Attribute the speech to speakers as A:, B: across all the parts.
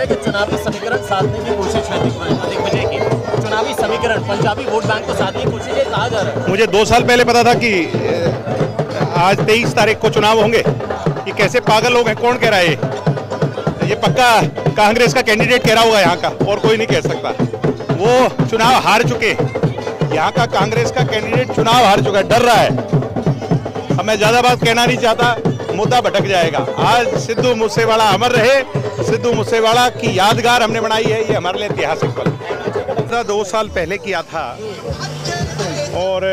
A: हैं कि चुनावी समीकरण साधने की कोशिश है दिग्विजय की। चुनावी समीकरण पंजाबी वोट बैंक को साधने की कोशिश है, कहा जा रहा है।
B: मुझे 2 साल पहले पता था कि आज 23 तारीख को चुनाव होंगे। ये कैसे पागल लोग हैं, कौन कह रहा है ये पक्का कांग्रेस का कैंडिडेट कह रहा होगा यहाँ का, और कोई नहीं कह सकता। वो चुनाव हार चुके, यहाँ का कांग्रेस का कैंडिडेट चुनाव हार चुका है, डर रहा है। अब मैं ज्यादा बात कहना नहीं चाहता, मुद्दा भटक जाएगा। आज सिद्धू मूसेवाला अमर रहे। सिद्धू मूसेवाला की यादगार हमने बनाई है, ये हमारे लिए ऐतिहासिक पल। 2 साल पहले किया था और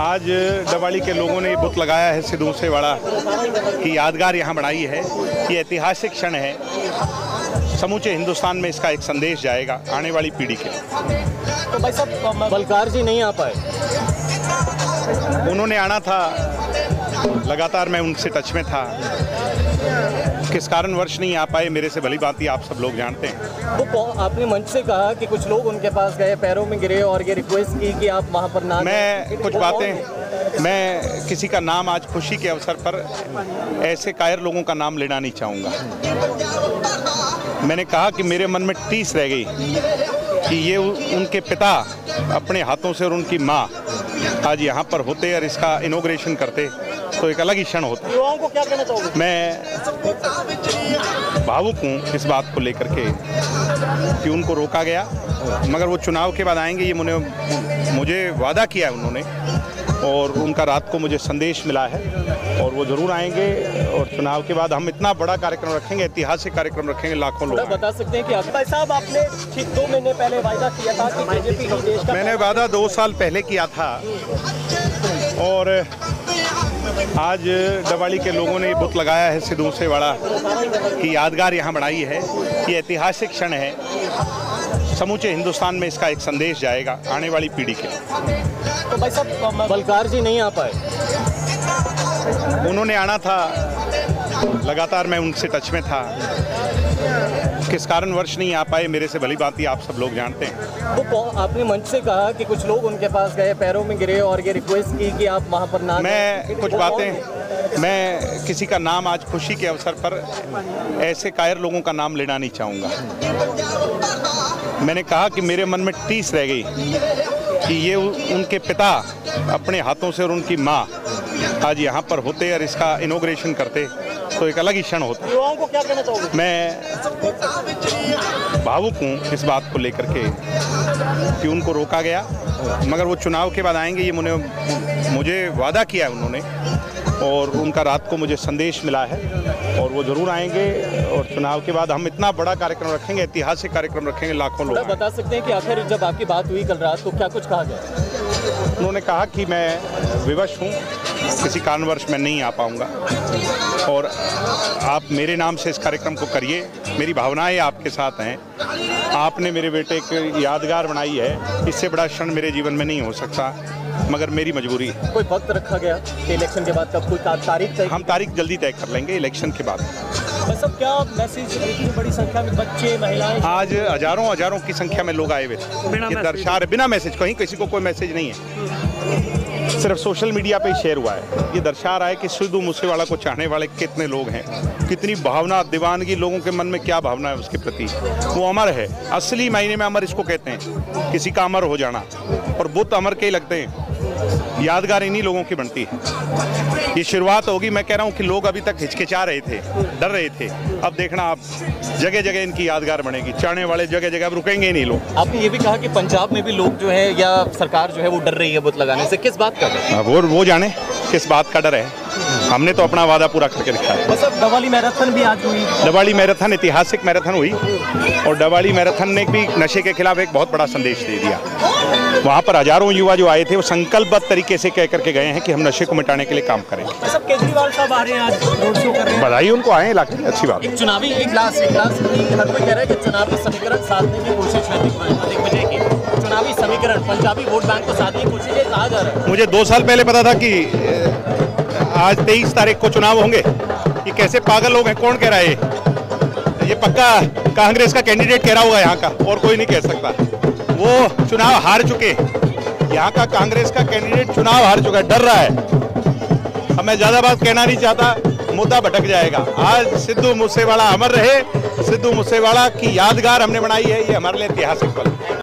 B: आज डवाली के लोगों ने बुत लगाया है। सिद्धू मूसेवाला की यादगार यहाँ बनाई है, ये ऐतिहासिक क्षण है। समूचे हिंदुस्तान में इसका एक संदेश जाएगा आने वाली पीढ़ी के।
A: तो भाई साहब बलकार जी नहीं आ पाए,
B: उन्होंने आना था, लगातार मैं उनसे टच में था। किस कारणवश नहीं आ पाए, मेरे से भली भांति आप सब लोग जानते हैं।
A: तो आपने मंच से कहा कि कुछ लोग उनके पास गए, पैरों में गिरे और ये रिक्वेस्ट की कि आप वहां पर ना।
B: मैं कुछ बातें, मैं किसी का नाम आज खुशी के अवसर पर ऐसे कायर लोगों का नाम लेना नहीं चाहूँगा। मैंने कहा कि मेरे मन में टीस रह गई कि ये उनके पिता अपने हाथों से और उनकी माँ आज यहाँ पर होते और इसका इनॉग्रेशन करते तो एक अलग ही क्षण होता।
A: युवाओं को क्या कहना चाहोगे?
B: मैं भावुक हूँ इस बात को लेकर के कि उनको रोका गया, मगर वो चुनाव के बाद आएंगे, ये मुझे वादा किया है उन्होंने, और उनका रात को मुझे संदेश मिला है और वो जरूर आएंगे। और चुनाव के बाद हम इतना बड़ा कार्यक्रम रखेंगे, ऐतिहासिक कार्यक्रम रखेंगे, लाखों लोग
A: बता सकते हैं कि भाई साहब आपने ठीक 2 महीने पहले वादा किया था कि बीजेपी ही देश का।
B: मैंने वादा 2 साल पहले किया था और आज डवाली के लोगों ने बुत लगाया है। सिद्धू मूसेवाला की यादगार यहाँ बनाई है, ये ऐतिहासिक क्षण है। समूचे हिंदुस्तान में इसका एक संदेश जाएगा आने वाली पीढ़ी के।
A: तो भाई साहब बलकार जी नहीं आ पाए,
B: उन्होंने आना था, लगातार मैं उनसे टच में था। किस कारणवश नहीं आ पाए, मेरे से भली भांति आप सब लोग जानते हैं।
A: तो आपने मंच से कहा कि कुछ लोग उनके पास गए, पैरों में गिरे और ये रिक्वेस्ट की कि आप वहां पर ना।
B: मैं कुछ बातें, मैं किसी का नाम आज खुशी के अवसर पर ऐसे कायर लोगों का नाम लेना नहीं चाहूँगा। मैंने कहा कि मेरे मन में टीस रह गई कि ये उनके पिता अपने हाथों से और उनकी माँ आज यहाँ पर होते और इसका इनॉग्रेशन करते तो एक अलग ही क्षण होता।
A: युवाओं को क्या कहना चाहोगे?
B: मैं भावुक हूँ इस बात को लेकर के कि उनको रोका गया, मगर वो चुनाव के बाद आएंगे, ये मुझे वादा किया है उन्होंने, और उनका रात को मुझे संदेश मिला है और वो जरूर आएंगे। और चुनाव के बाद हम इतना बड़ा कार्यक्रम रखेंगे, ऐतिहासिक कार्यक्रम रखेंगे, लाखों लोग।
A: बता सकते हैं कि आखिर जब आपकी बात हुई कल रात तो क्या कुछ कहा गया?
B: उन्होंने कहा कि मैं विवश हूँ, किसी कारणवश मैं नहीं आ पाऊँगा और आप मेरे नाम से इस कार्यक्रम को करिए, मेरी भावनाएं आपके साथ हैं। आपने मेरे बेटे की यादगार बनाई है, इससे बड़ा क्षण मेरे जीवन में नहीं हो सकता, मगर मेरी मजबूरी है।
A: कोई वक्त रखा गया कि इलेक्शन के बाद कब कोई तारीख तय?
B: हम तारीख जल्दी तय कर लेंगे इलेक्शन के बाद।
A: सब क्या मैसेज, इतनी बड़ी संख्या में बच्चे, महिलाएं, आज
B: हजारों की संख्या में लोग आए हुए थे। ये दर्शा रहे, बिना मैसेज, कहीं किसी को कोई मैसेज नहीं है, सिर्फ सोशल मीडिया पे ही शेयर हुआ है। ये दर्शा रहा है कि सिद्धू मूसेवाला को चाहने वाले कितने लोग हैं, कितनी भावना, दीवानगी लोगों के मन में क्या भावना है उसके प्रति। वो अमर है, असली मायने में अमर इसको कहते हैं, किसी का अमर हो जाना, और बुत अमर के ही लगते हैं। यादगार इन्हीं लोगों की बनती है। ये शुरुआत होगी, मैं कह रहा हूँ कि लोग अभी तक हिचकिचा रहे थे, डर रहे थे, अब देखना आप जगह जगह इनकी यादगार बनेगी, चाहने वाले जगह जगह अब रुकेंगे ही नहीं लोग।
A: आपने ये भी कहा कि पंजाब में भी लोग जो है या सरकार जो है वो डर रही है बुत लगाने से, किस बात का डर?
B: वो जाने किस बात का डर है। हमने तो अपना वादा पूरा करके रखा है।
A: बस अब डवाली मैराथन भी आज हुई।
B: डवाली मैराथन ऐतिहासिक मैराथन हुई और डवाली मैराथन ने भी नशे के खिलाफ एक बहुत बड़ा संदेश दे दिया। वहाँ पर हजारों युवा जो आए थे वो संकल्पबद्ध तरीके से कह करके गए हैं कि हम नशे को मिटाने के लिए काम करेंगे।
A: सब केजरीवाल साहब आ रहे हैं, आज रोड शो कर रहे हैं।
B: बधाई उनको, आए इलाके में, अच्छी बात।
A: चुनावी एक लास्ट हर कोई कह रहा है कि चुनावी समीकरण साधने की कोशिश है दिग्विजय की। चुनावी समीकरण पंजाबी वोट बैंक को साधने की कोशिश है, कहा जा रहा है।
B: मुझे 2 साल पहले पता था कि आज 23 तारीख को चुनाव होंगे। ये कैसे पागल लोग हैं, कौन कह रहा है ये पक्का कांग्रेस का कैंडिडेट कह रहा होगा यहाँ का, और कोई नहीं कह सकता। वो चुनाव हार चुके, यहाँ का कांग्रेस का कैंडिडेट चुनाव हार चुका है, डर रहा है। अब मैं ज्यादा बात कहना नहीं चाहता, मुद्दा भटक जाएगा। आज सिद्धू मूसेवाला अमर रहे, सिद्धू मूसेवाला की यादगार हमने बनाई है, ये हमारे लिए ऐतिहासिक पल है।